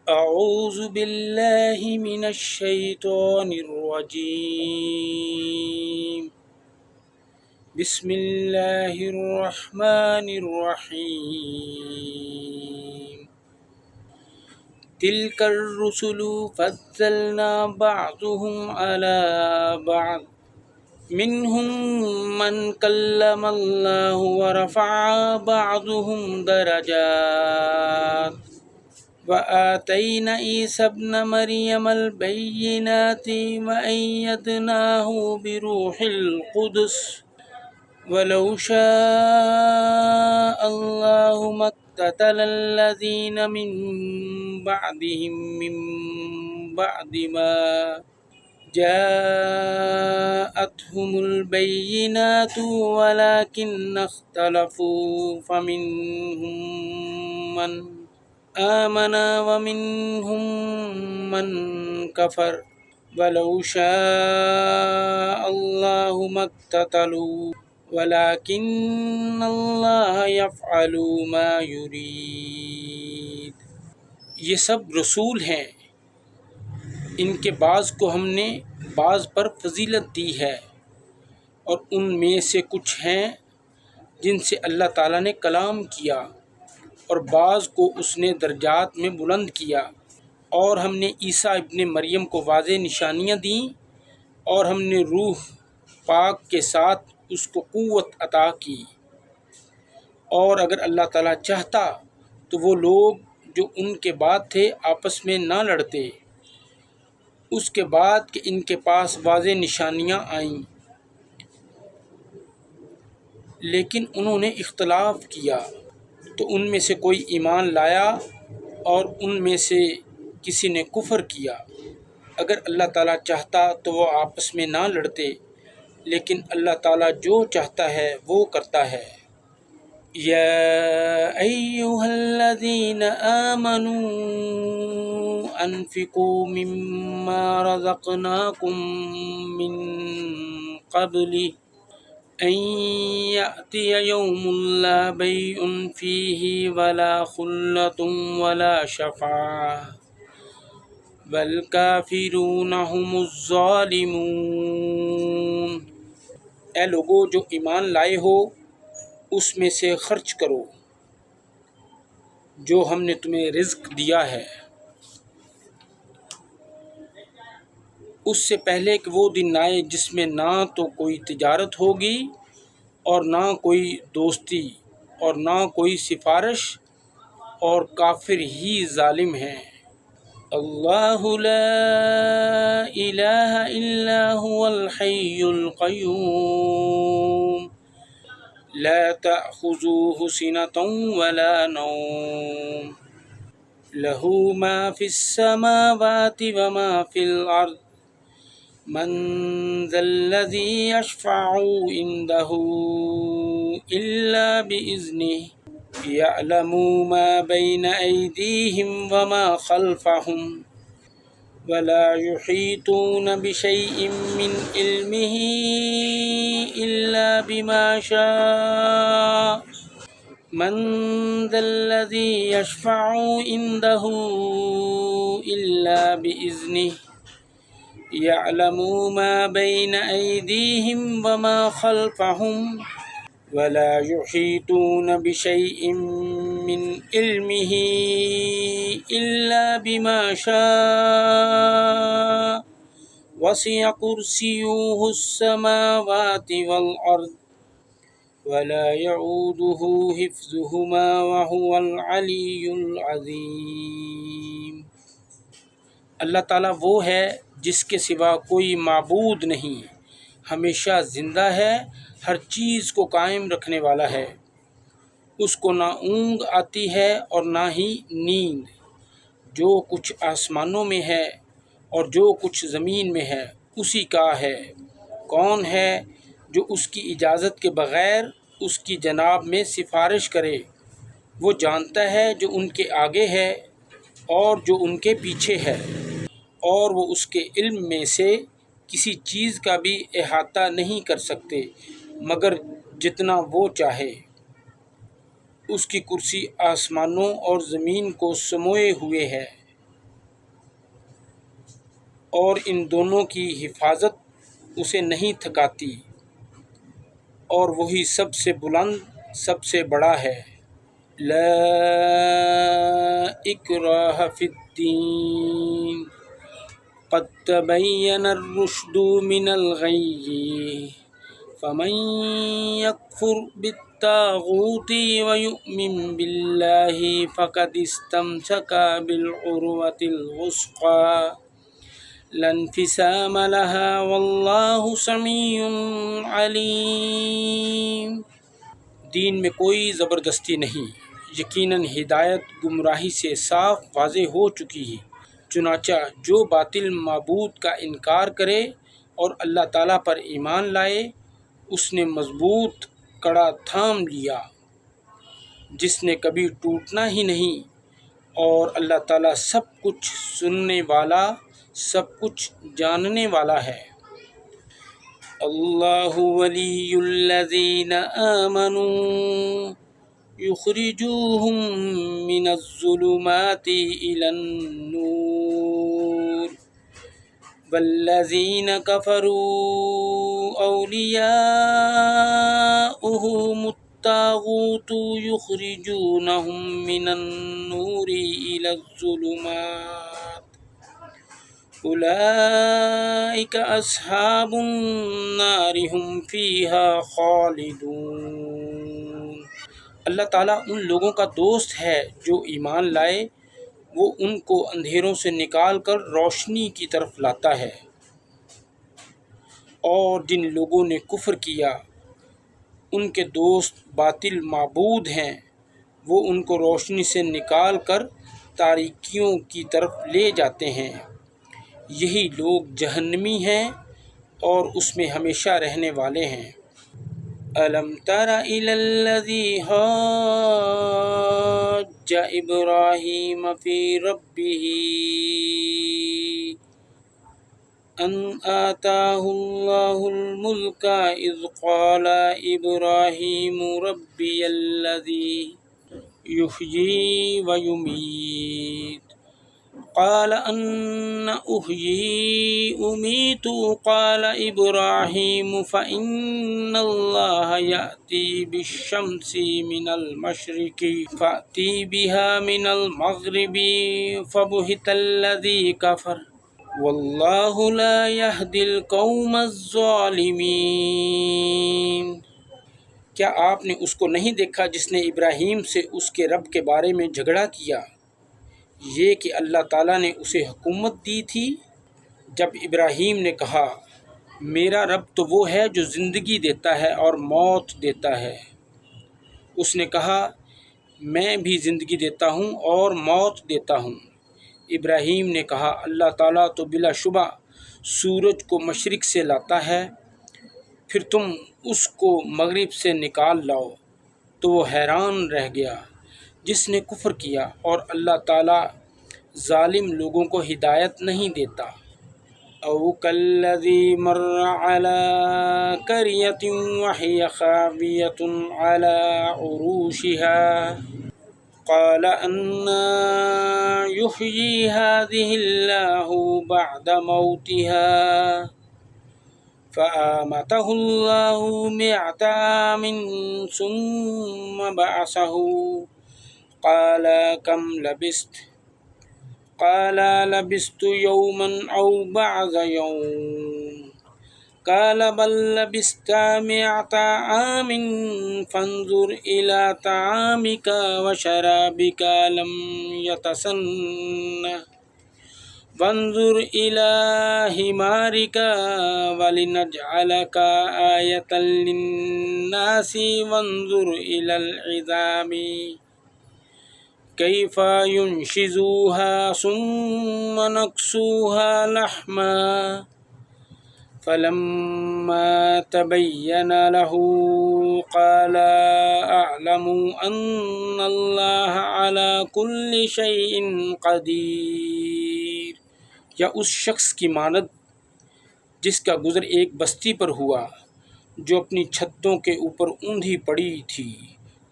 أعوذ بالله من الشيطان الرجيم. بسم الله الرحمن الرحيم. تلك الرسل فضلنا بعضهم على بعض منهم من كلم الله ورفع بعضهم درجات وآتينا عيسى ابن مريم البينات وأيدناه بروح القدس ولو شاء الله ما اقتتل الذين من بعدهم من بعد ما جاءتهم البينات ولكن اختلفوا فمنهم من آمن ومنهم من كفر ولو شاء الله ما اقتتلوا ولكن اللہ یفعل ما یرید۔ یہ سب رسول ہیں، ان کے بعض کو ہم نے بعض پر فضیلت دی ہے، اور ان میں سے کچھ ہیں جن سے اللہ تعالیٰ نے کلام کیا، اور بعض کو اس نے درجات میں بلند کیا، اور ہم نے عیسیٰ ابن مریم کو واضح نشانیاں دیں، اور ہم نے روح پاک کے ساتھ اس کو قوت عطا کی۔ اور اگر اللہ تعالیٰ چاہتا تو وہ لوگ جو ان کے بعد تھے آپس میں نہ لڑتے، اس کے بعد کہ ان کے پاس واضح نشانیاں آئیں، لیکن انہوں نے اختلاف کیا، تو ان میں سے کوئی ایمان لایا اور ان میں سے کسی نے کفر کیا۔ اگر اللہ تعالیٰ چاہتا تو وہ آپس میں نہ لڑتے، لیکن اللہ تعالیٰ جو چاہتا ہے وہ کرتا ہے۔ یا ایہا الذین آمنوا انفقوا مما رزقناکم من قبل ان یأتی یوم لا بیع فیہ ولا خلۃ ولا شفاعۃ والکافرون هم الظالمون۔ اے لوگو جو ایمان لائے ہو، اس میں سے خرچ کرو جو ہم نے تمہیں رزق دیا ہے، اس سے پہلے کہ وہ دن آئے جس میں نہ تو کوئی تجارت ہوگی اور نہ کوئی دوستی اور نہ کوئی سفارش، اور کافر ہی ظالم ہیں۔ اللہ لا الہ الا هو الحی القیوم لا تأخذوه سنة ولا نوم له ما في السماوات وما في الأرض من ذا الذي يشفع عنده إلا بإذنه يعلم ما بين أيديهم وما خلفهم ولا يحيطون بشيء من علمه إلا بما شاء من ذا الذي يشفع عنده إلا بإذنه يعلم ما بين أيديهم وما خلفهم ولا يحيطون بشيء من علمه إلا بما شاء وسع كرسيه السماوات والأرض ولا يعوده حفظهما وهو العلي العظيم۔ اللہ تعالیٰ وہ ہے جس کے سوا کوئی معبود نہیں، ہمیشہ زندہ ہے، ہر چیز کو قائم رکھنے والا ہے، اس کو نہ اونگ آتی ہے اور نہ ہی نیند۔ جو کچھ آسمانوں میں ہے اور جو کچھ زمین میں ہے اسی کا ہے۔ کون ہے جو اس کی اجازت کے بغیر اس کی جناب میں سفارش کرے؟ وہ جانتا ہے جو ان کے آگے ہے اور جو ان کے پیچھے ہے، اور وہ اس کے علم میں سے کسی چیز کا بھی احاطہ نہیں کر سکتے مگر جتنا وہ چاہے۔ اس کی کرسی آسمانوں اور زمین کو سموئے ہوئے ہے۔ اور ان دونوں کی حفاظت اسے نہیں تھکاتی، اور وہی سب سے بلند، سب سے بڑا ہے۔ لا اکراہ فی الدین قد تبین الرشد من الغی فمن یکفر بالطاغوت ویؤمن باللہ فقد استمسک بالعروۃ الوثقی لا انفصام لها واللہ سمیع علیم۔ دین میں کوئی زبردستی نہیں، یقیناً ہدایت گمراہی سے صاف واضح ہو چکی ہے۔ چنانچہ جو باطل معبود کا انکار کرے اور اللہ تعالیٰ پر ایمان لائے، اس نے مضبوط کڑا تھام لیا جس نے کبھی ٹوٹنا ہی نہیں، اور اللہ تعالیٰ سب کچھ سننے والا، سب کچھ جاننے والا ہے۔ اللہ ولی الذین آمنوا یخرجوہم من الظلمات الی النور والذین کفروا اولیاؤہم الطاغوت یخرجونہم من النور الی الظلمات اولئک اصحاب النار ہم فیہا خالدون۔ اللہ تعالیٰ ان لوگوں کا دوست ہے جو ایمان لائے، وہ ان کو اندھیروں سے نکال کر روشنی کی طرف لاتا ہے، اور جن لوگوں نے کفر کیا ان کے دوست باطل معبود ہیں، وہ ان کو روشنی سے نکال کر تاریکیوں کی طرف لے جاتے ہیں۔ یہی لوگ جہنمی ہیں اور اس میں ہمیشہ رہنے والے ہیں۔ أَلَمْ تَرَ إِلَى الَّذِي حَاجَّ إِبْرَاهِيمَ فِي رَبِّهِ أَنْ آتَاهُ اللَّهُ الْمُلْكَ إِذْ قَالَ إِبْرَاهِيمُ رَبِّيَ الَّذِي يُحْيِي وَيُمِيتُ قال أن أحيي أميت قال إبراهيم فإن الله يأتي بالشمس من المشرق فأتي بها من المغرب فبهت الذي كفر والله لا يهدي القوم الظالمين۔ کیا آپ نے اس کو نہیں دیکھا جس نے ابراہیم سے اس کے رب کے بارے میں جھگڑا کیا، یہ کہ اللہ تعالیٰ نے اسے حکومت دی تھی؟ جب ابراہیم نے کہا میرا رب تو وہ ہے جو زندگی دیتا ہے اور موت دیتا ہے، اس نے کہا میں بھی زندگی دیتا ہوں اور موت دیتا ہوں۔ ابراہیم نے کہا اللہ تعالیٰ تو بلا شبہ سورج کو مشرق سے لاتا ہے، پھر تم اس کو مغرب سے نکال لاؤ۔ تو وہ حیران رہ گیا جس نے کفر کیا، اور اللہ تعالیٰ ظالم لوگوں کو ہدایت نہیں دیتا۔ او کالذی مر علی قریۃ وہی خاویۃ علی عروشها قال أنى يحيي هذه الله بعد موتها فأماته الله 100 عام ثم بعثه قال كم لبثت قال لبثت يوما أو بعض يوم قال بل لبثت 100 عام فانظر إلى طعامك وشرابك لم يتسنه وانظر إلى حمارك ولنجعلك آية للناس وانظر إلى العظام كيف ينشزوها ثم نكسوها لحما فلما تبين له قال أعلم أن الله على كل شيء قدير۔ یا اس شخص کی مانند جس کا گزر ایک بستی پر ہوا جو اپنی چھتوں کے اوپر اوندھی پڑی تھی،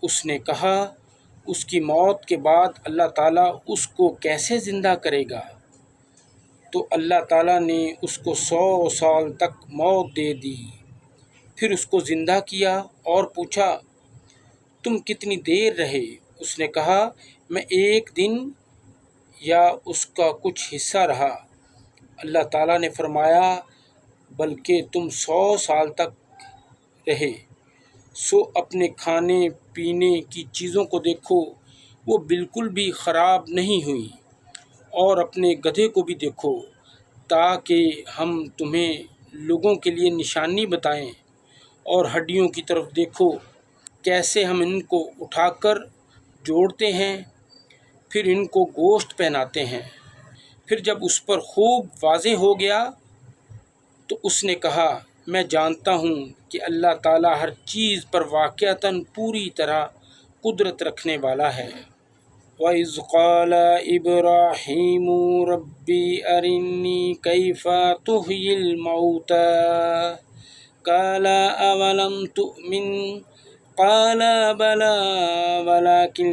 اس نے کہا اس کی موت کے بعد اللہ تعالیٰ اس کو کیسے زندہ کرے گا؟ تو اللہ تعالیٰ نے اس کو 100 سال تک موت دے دی۔ پھر اس کو زندہ کیا اور پوچھا تم کتنی دیر رہے؟ اس نے کہا میں 1 دن یا اس کا کچھ حصہ رہا۔ اللہ تعالیٰ نے فرمایا بلکہ تم 100 سال تک رہے۔ سو اپنے کھانے پینے کی چیزوں کو دیکھو، وہ بالکل بھی خراب نہیں ہوئیں، اور اپنے گدھے کو بھی دیکھو تاکہ ہم تمہیں لوگوں کے لیے نشانی بتائیں، اور ہڈیوں کی طرف دیکھو کیسے ہم ان کو اٹھا کر جوڑتے ہیں، پھر ان کو گوشت پہناتے ہیں۔ پھر جب اس پر خوب واضح ہو گیا تو اس نے کہا میں جانتا ہوں کہ اللہ تعالیٰ ہر چیز پر واقعتاً پوری طرح قدرت رکھنے والا ہے۔ وَإِذْ قَالَ إِبْرَاهِيمُ رَبِّ أَرِنِّي كَيْفَ تُحْيِي الْمَوْتَىٰ قَالَ أَوَلَمْ تُؤْمِنْ قَالَ بَلَىٰ وَلَٰكِن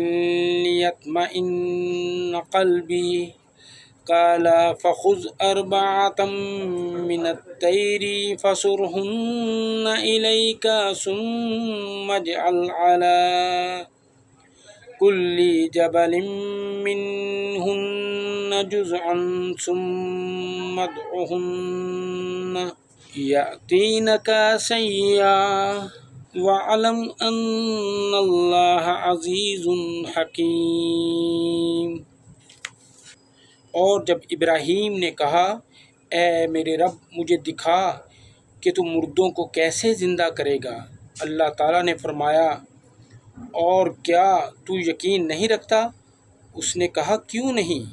لِّيَطْمَئِنَّ قَلْبِي قال فخذ 4 من الطير فصرهن إليك ثم اجعل على كل جبل منهن جزءا ثم ادعهن يأتينك سعيا واعلم أن الله عزيز حكيم۔ اور جب ابراہیم نے کہا اے میرے رب مجھے دکھا کہ تو مردوں کو کیسے زندہ کرے گا، اللہ تعالیٰ نے فرمایا اور کیا تو یقین نہیں رکھتا؟ اس نے کہا کیوں نہیں،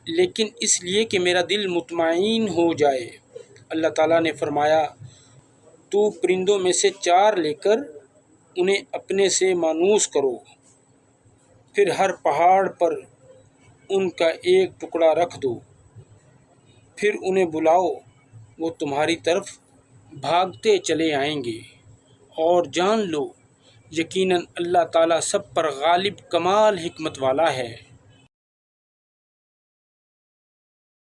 لیکن اس لیے کہ میرا دل مطمئن ہو جائے۔ اللہ تعالیٰ نے فرمایا تو پرندوں میں سے 4 لے کر انہیں اپنے سے مانوس کرو، پھر ہر پہاڑ پر ان کا ایک ٹکڑا رکھ دو، پھر انہیں بلاؤ، وہ تمہاری طرف بھاگتے چلے آئیں گے، اور جان لو یقیناً اللہ تعالیٰ سب پر غالب کمال حکمت والا ہے۔